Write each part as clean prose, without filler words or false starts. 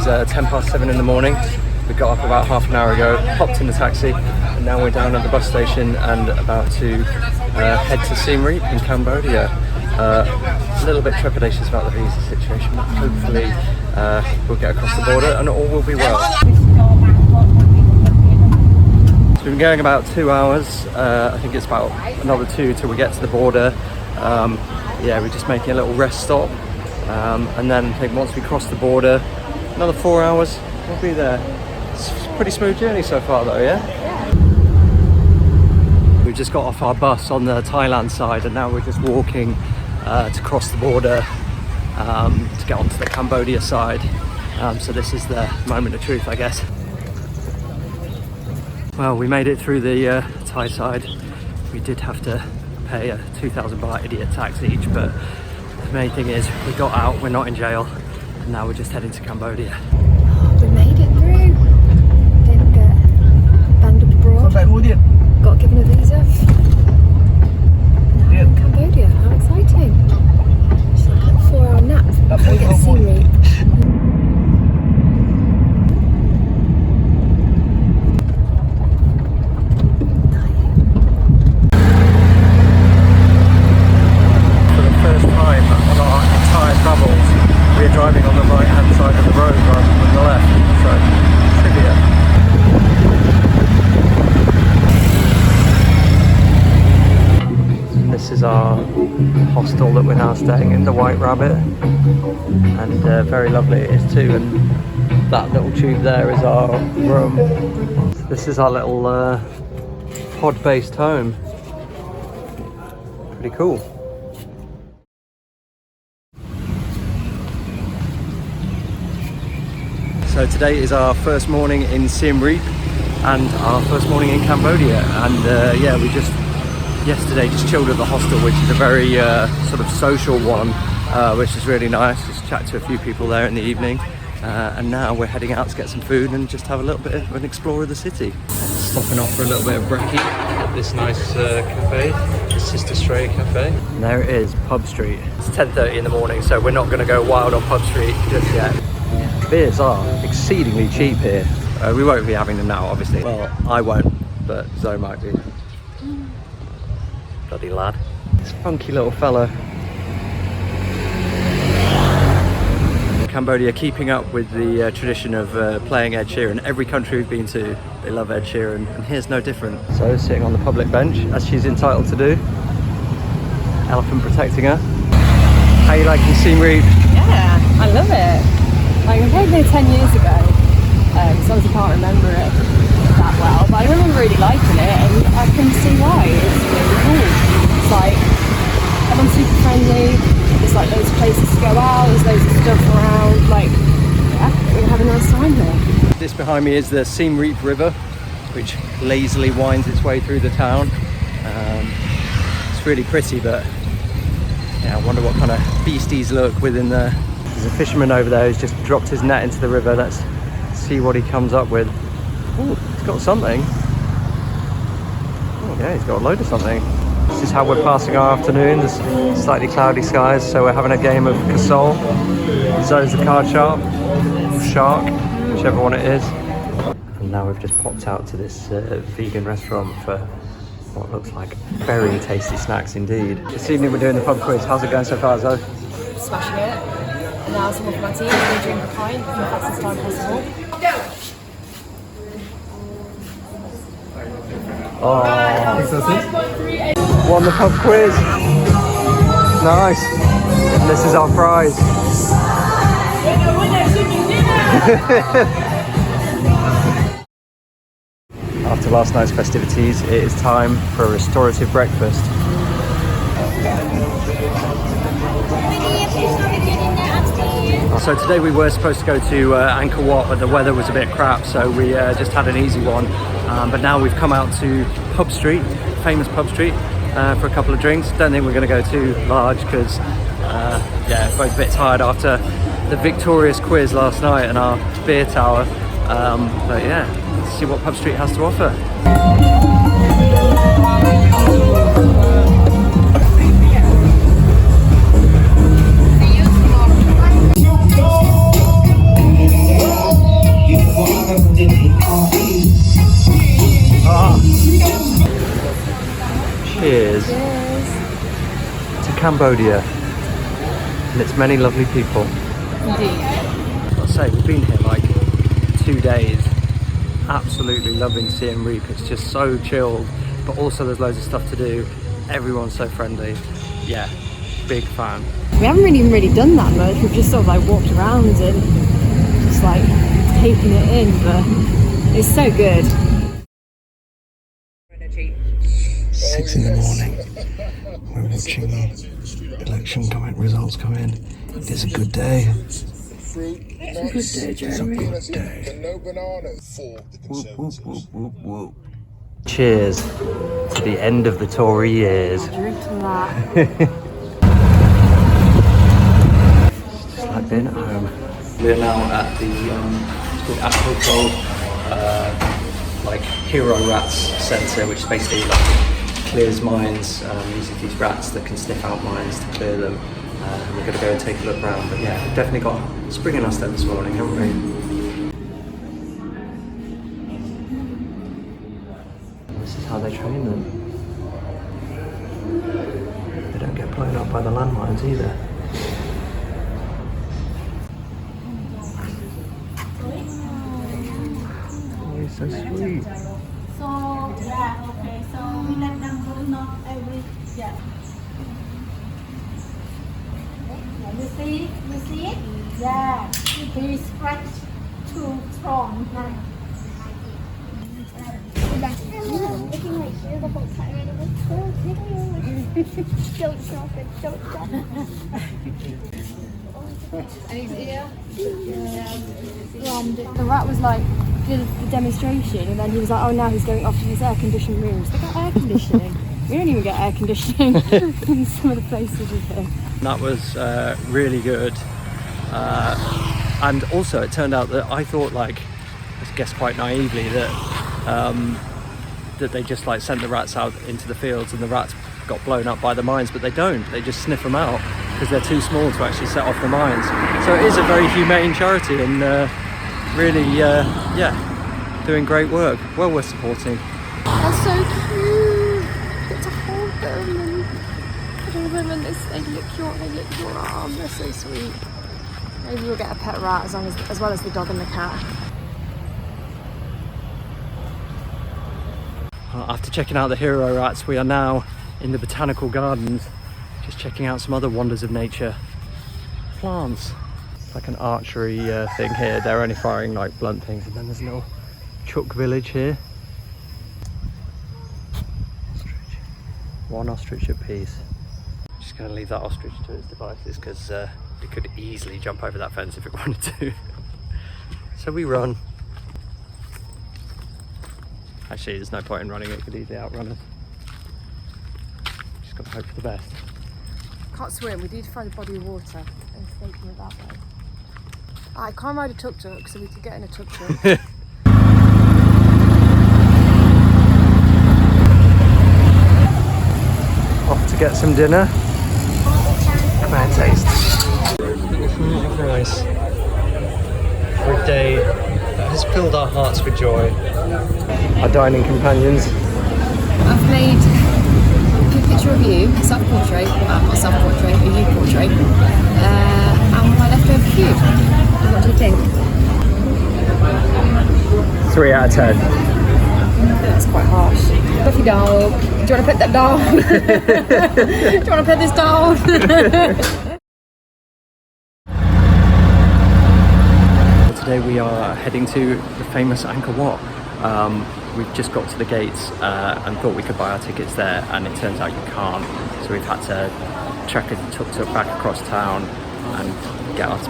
7:10 in the morning. We got up about half an hour ago, hopped in the taxi, and now we're down at the bus station and about to head to Siem Reap in Cambodia. A little bit trepidatious about the visa situation, but hopefully we'll get across the border and all will be well. So we've been going about 2 hours. I think it's about another 2 till we get to the border. Yeah, we're just making a little rest stop. And then I think once we cross the border, another 4 hours, we'll be there. It's a pretty smooth journey so far though, yeah? We've just got off our bus on the Thailand side and now we're just walking to cross the border to get onto the Cambodia side. So this is the moment of truth, I guess. Well, we made it through the Thai side. We did have to pay a 2,000 baht idiot tax each, but the main thing is we got out, we're not in jail, and now we're just heading to Cambodia. We made it through. Didn't get banned up abroad. Got given a visa. Now we're in Cambodia. How exciting. It's like a 4-hour nap. We get to Siem Reap. We're driving on the right hand side of the road rather than the left, so trivia. This is our hostel that we're now staying in, the White Rabbit, and very lovely it is too, and that little tube there is our room. This is our little pod-based home. Pretty cool. So today is our first morning in Siem Reap and our first morning in Cambodia, and yeah, we just yesterday just chilled at the hostel, which is a very sort of social one, which is really nice. Just chat to a few people there in the evening, and now we're heading out to get some food and just have a little bit of an explore of the city. Stopping off for a little bit of brekkie at this nice cafe, the Sister Stray Cafe. And there it is, Pub Street. It's 10:30 in the morning, so we're not going to go wild on Pub Street just yet. Beers are exceedingly cheap here. We won't be having them now, obviously. Well, I won't, but Zoe might be. Bloody lad. This funky little fella. Cambodia keeping up with the tradition of playing Ed Sheeran. Every country we've been to, they love Ed Sheeran, and here's no different. So sitting on the public bench, as she's entitled to do. Elephant protecting her. How you liking Siem Reap? Yeah, I love it. Like, I came here 10 years ago, so obviously can't remember it that well, but I remember really liking it, and I can see why. It's really cool. It's like, everyone's super friendly, there's like loads of places to go out, there's loads of stuff around, like, yeah, we're gonna have a nice time here. This behind me is the Siem Reap River, which lazily winds its way through the town. It's really pretty, but yeah, I wonder what kind of beasties lurk within there. There's a fisherman over there who's just dropped his net into the river. Let's see what he comes up with. Oh, he's got something. Oh yeah, he's got a load of something. This is how we're passing our afternoon. There's slightly cloudy skies, so we're having a game of Casol. Zoe's the card shark, whichever one it is. And now we've just popped out to this vegan restaurant for what looks like very tasty snacks indeed. This evening we're doing the pub quiz. How's it going so far, Zoe? Smashing it. And now some of my tea, I'm going to drink a pint in the fastest time possible. Oh, won the pub quiz. Nice. And this is our prize. After last night's festivities, it is time for a restorative breakfast. So today we were supposed to go to Angkor Wat, but the weather was a bit crap, so we just had an easy one. But now we've come out to Pub Street, famous Pub Street, for a couple of drinks. Don't think we're going to go too large because, yeah, both a bit tired after the victorious quiz last night and our beer tower. But yeah, let's see what Pub Street has to offer. Cambodia and its many lovely people. Indeed. I'll say, we've been here like 2 days. Absolutely loving Siem Reap. It's just so chilled, but also there's loads of stuff to do. Everyone's so friendly. Yeah, big fan. We haven't even really done that much. We've just sort of like walked around and just like taken it in, but it's so good. 6 in the morning. We're watching election results come in. It is a good day. It's a good day, Jeremy. It's a good day. Whoop, whoop, whoop, whoop, whoop. Cheers to the end of the Tory years. I'll drink to that. Just like being at home. We're now at the it's called Apopo Hero Rats Centre, which is basically like clears mines using these rats that can sniff out mines to clear them. And we're going to go and take a look around. But yeah, we've definitely got spring in our step this morning, haven't we? This is how they train them. They don't get blown up by the landmines either. Oh, he's so sweet. So yeah, okay. So we let them go, not every yeah. You see it? Yeah. They scratch too strong. Don't stop it. Don't stop it. And he's here. The rat was like, did the demonstration, and then he was like, oh, now he's going off to his air-conditioned rooms. They got air conditioning. We don't even get air conditioning in some of the places we've been. That was really good. And also it turned out that I thought, like, I guess quite naively, that that they just like sent the rats out into the fields and the rats got blown up by the mines, but they don't. They just sniff them out because they're too small to actually set off the mines. So it is a very humane charity and really, yeah, doing great work. Well worth supporting. They're so cute. Get to hold them and cuddle them, and they lick your arm. They're so sweet. Maybe we'll get a pet rat as well as the dog and the cat. After checking out the Hero Rats, we are now in the botanical gardens, just checking out some other wonders of nature. Plants. It's like an archery thing here. They're only firing like blunt things. And then there's a little chook village here. Ostrich. One ostrich apiece. Just going to leave that ostrich to its devices because it could easily jump over that fence if it wanted to. So we run. Actually, there's no point in running, it could easily outrun us. Just got to hope for the best. Can't swim, we need to find a body of water and stake it that way. I can't ride a tuk-tuk, so we could get in a tuk-tuk. Off to get some dinner. Come on, taste. Nice. For a day that has filled our hearts with joy. Our dining companions. I've made a picture of you, a self-portrait, well, not a self-portrait, a you portrait, and my leftover food. What do you think? 3 out of 10. That's quite harsh. Buffy dog. Do you want to pet that dog? Do you want to pet this dog? Today we are heading to the famous Angkor Wat. We've just got to the gates and thought we could buy our tickets there, and it turns out you can't. So we've had to track a tuk-tuk back across town and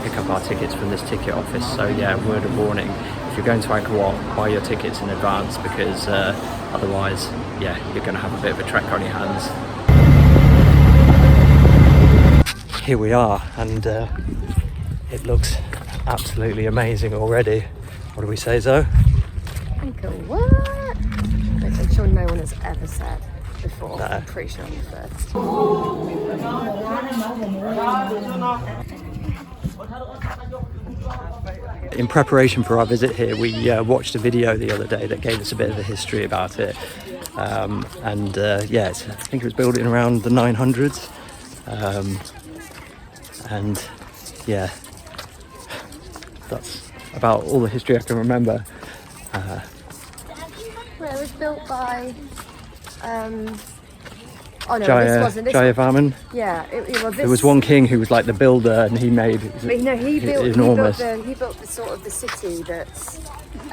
pick up our tickets from this ticket office. So yeah, word of warning, if you're going to Angkor Wat, buy your tickets in advance because otherwise, yeah, you're going to have a bit of a trek on your hands. Here we are, and it looks absolutely amazing already. What do we say, Zoe? Angkor Wat? Which I'm sure no one has ever said before. No. I'm pretty sure I'm the first. In preparation for our visit here, we watched a video the other day that gave us a bit of a history about it. Yeah, I think it was built in around the 900s. And yeah, that's about all the history I can remember. Well, it was built by oh no, Jaya, this wasn't. This Jayavarman. yeah, There was one king who was like the builder, and he made But no, he built enormous. he built the sort of the city that's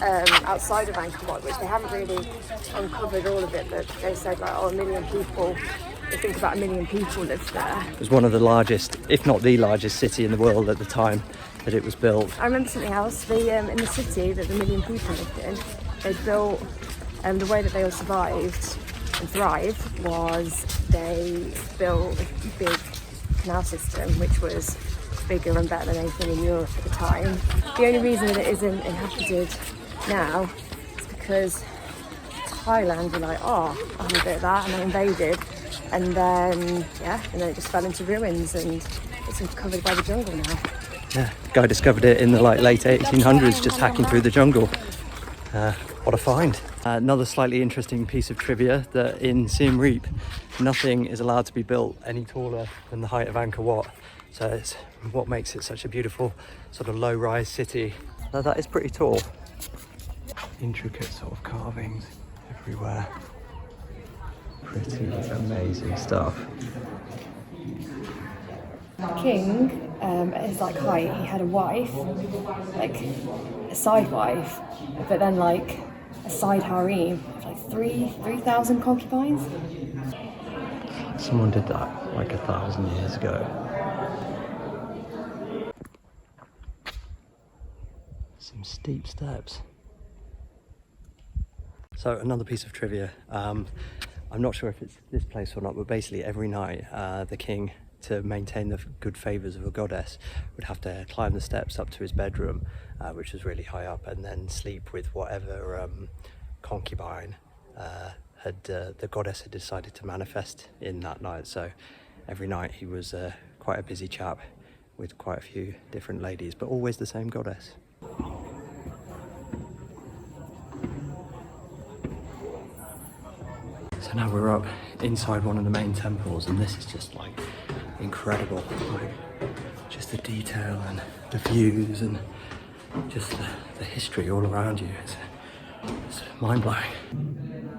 outside of Angkor Wat, which they haven't really uncovered all of it. But they said like, oh, 1 million people. They think about 1 million people lived there. It was one of the largest, if not the largest, city in the world at the time that it was built. I remember something else. In the city that the 1 million people lived in, they built the way that they all survived and thrived was they built a big canal system, which was bigger and better than anything in Europe at the time. The only reason that it isn't inhabited now is because Thailand were like, oh, I'll have a bit of that, and they invaded, and then it just fell into ruins, and it's covered by the jungle now. Yeah, the guy discovered it in the late 1800s, just hacking through the jungle. What a find. Another slightly interesting piece of trivia, that in Siem Reap, nothing is allowed to be built any taller than the height of Angkor Wat. So it's what makes it such a beautiful sort of low-rise city. Now that is pretty tall. Intricate sort of carvings everywhere. Pretty amazing stuff. The king, at his height, he had a wife, a side wife, but then a side harem of 3,000 concubines. Someone did that 1,000 years ago. Some steep steps. So another piece of trivia. I'm not sure if it's this place or not, but basically every night the king, to maintain the good favours of a goddess, would have to climb the steps up to his bedroom, which was really high up, and then sleep with whatever concubine the goddess had decided to manifest in that night. So every night he was quite a busy chap with quite a few different ladies, but always the same goddess. So now we're up inside one of the main temples, and this is just incredible. Just the detail and the views and just the history all around you. It's mind-blowing. And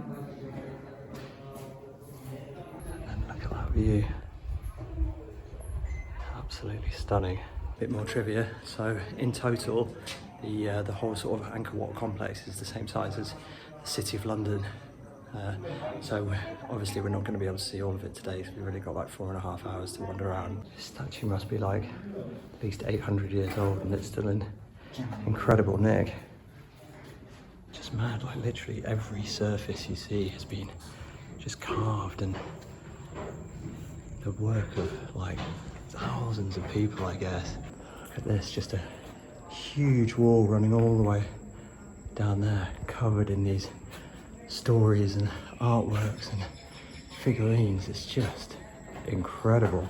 look at that view. Absolutely stunning. A bit more trivia. So in total, the whole sort of Angkor Wat complex is the same size as the City of London. So obviously we're not going to be able to see all of it today, so we've really got 4.5 hours to wander around. This statue must be at least 800 years old, and it's still in incredible nick. Just mad, literally every surface you see has been just carved, and the work of thousands of people, I guess. Look at this, just a huge wall running all the way down there, covered in these stories and artworks and figurines. It's just incredible.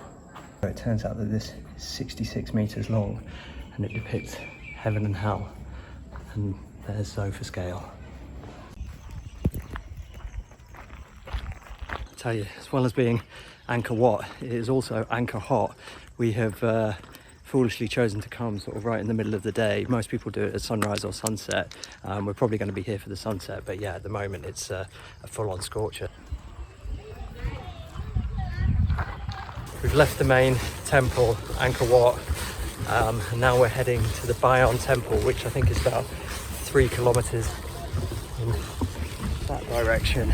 It turns out that this is 66 meters long, and it depicts heaven and hell, and there's Zoe for scale. I tell you, as well as being Angkor Wat, it is also Angkor Hot. We have foolishly chosen to come sort of right in the middle of the day. Most people do it at sunrise or sunset. We're probably going to be here for the sunset, but yeah, at the moment it's a full-on scorcher. We've left the main temple, Angkor Wat, and now we're heading to the Bayon temple, which I think is about 3 kilometers in that direction.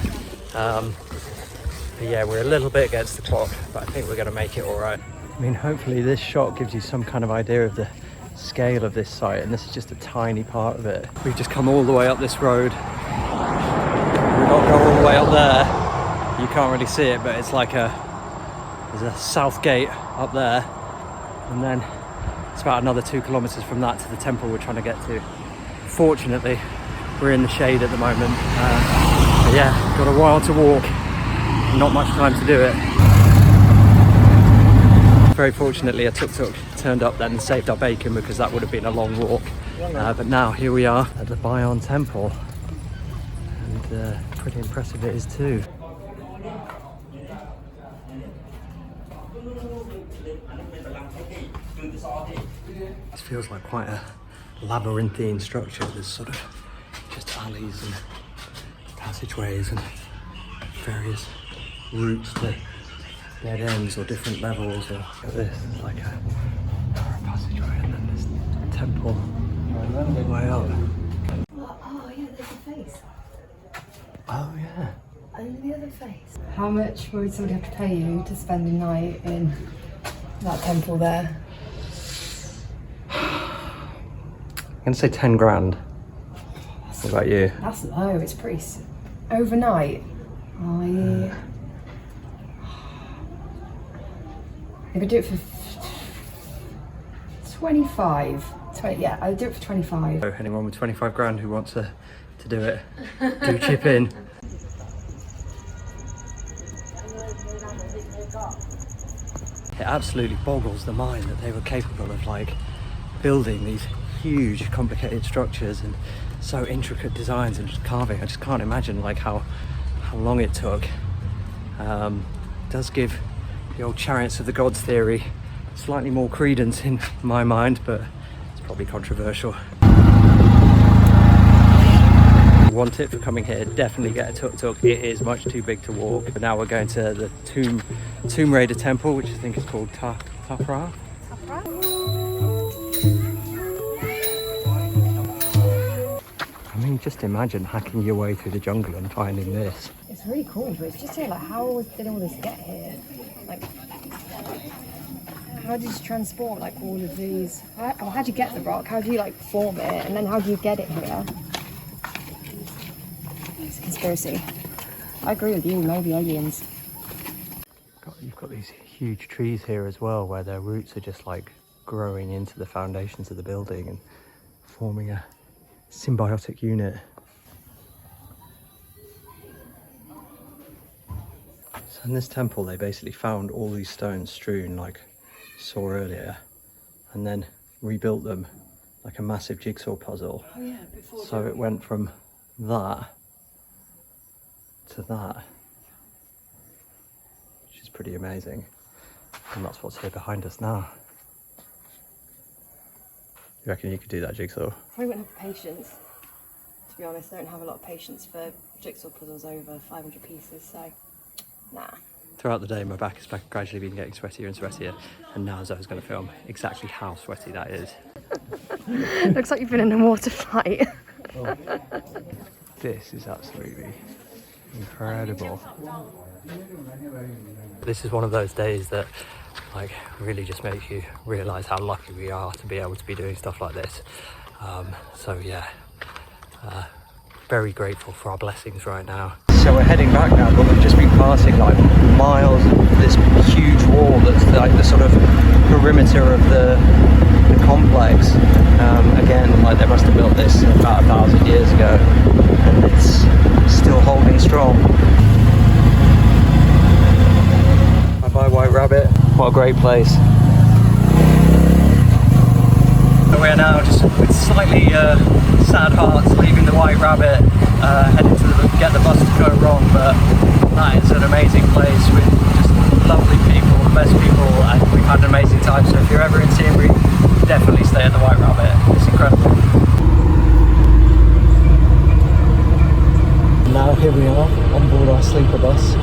But yeah, we're a little bit against the clock, but I think we're going to make it all right. I mean, hopefully this shot gives you some kind of idea of the scale of this site, and this is just a tiny part of it. We've just come all the way up this road. We've got to go all the way up there. You can't really see it, but it's there's a south gate up there, and then it's about another 2 kilometers from that to the temple we're trying to get to. Fortunately, we're in the shade at the moment. But yeah, got a while to walk, not much time to do it. Very fortunately, a tuk-tuk turned up then and saved our bacon, because that would have been a long walk. But now here we are at the Bayon temple, and pretty impressive it is too. This feels like quite a labyrinthine structure. There's sort of just alleys and passageways and various routes to dead ends or different levels. Or look at this, it's like a narrow passageway, and then this temple all the way up. Oh yeah, there's a face. Oh yeah. And the other face. How much would somebody have to pay you to spend the night in that temple there? I'm gonna say 10 grand. What about you? That's low, it's pretty overnight. Oh yeah. I could do it for 25. 20, yeah, I'd do it for 25. So anyone with 25 grand who wants to do it, do chip in. It absolutely boggles the mind that they were capable of like building these huge complicated structures and so intricate designs and just carving. I just can't imagine like how long it took. Does give the old chariots of the gods theory slightly more credence in my mind, but it's probably controversial. One tip for coming here, definitely get a tuk-tuk. It is much too big to walk. But now we're going to the Tomb Raider temple, which I think is called Prohm. I mean, just imagine hacking your way through the jungle and finding this. It's really cool, but it's just like how did all this get here? Like, how did you transport like all of these? How do you get the rock? How do you like form it, and then how do you get it here? It's a conspiracy. I agree with you. Maybe aliens. You've got these huge trees here as well, where their roots are just like growing into the foundations of the building and forming a symbiotic unit. So in this temple they basically found all these stones strewn like you saw earlier, and then rebuilt them like a massive jigsaw puzzle. Oh yeah, so it went from that to that, which is pretty amazing, and that's what's here behind us now. You reckon you could do that jigsaw? I wouldn't have patience, to be honest. I don't have a lot of patience for jigsaw puzzles over 500 pieces, so nah. Throughout the day my back has gradually been getting sweatier and sweatier, and now Zoe's going to film exactly how sweaty that is. Looks like you've been in a water fight. This is absolutely incredible. This is one of those days that like really just makes you realise how lucky we are to be able to be doing stuff like this. So yeah, very grateful for our blessings right now. So we're heading back now, but we've just been passing like miles of this huge wall that's like the sort of perimeter of the complex. Again, like they must have built this about 1,000 years ago, and it's still holding strong. Bye bye White Rabbit. What a great place. We're now just with slightly sad hearts leaving the White Rabbit, heading to get the bus to Ko Rong, but that is an amazing place with just lovely people, the best people, and we've had an amazing time. So if you're ever in Siem Reap, definitely stay at the White Rabbit. It's incredible. Now here we are on board our sleeper bus.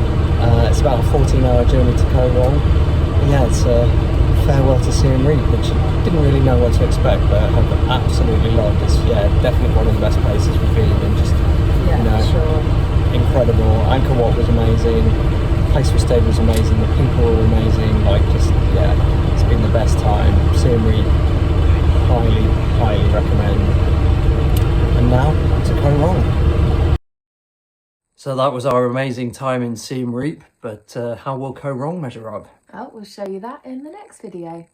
It's about a 14-hour journey to Ko Rong. Yeah, it's a farewell to Siem Reap, which I didn't really know what to expect, but I've absolutely loved. It's definitely one of the best places we've been, and just sure. Incredible. Angkor Wat was amazing. The place we stayed was amazing. The people were amazing. Like it's been the best time. Siem Reap, highly recommend. And now to Ko Rong. So that was our amazing time in Siem Reap, but how will Ko Rong measure up? Oh, we'll show you that in the next video.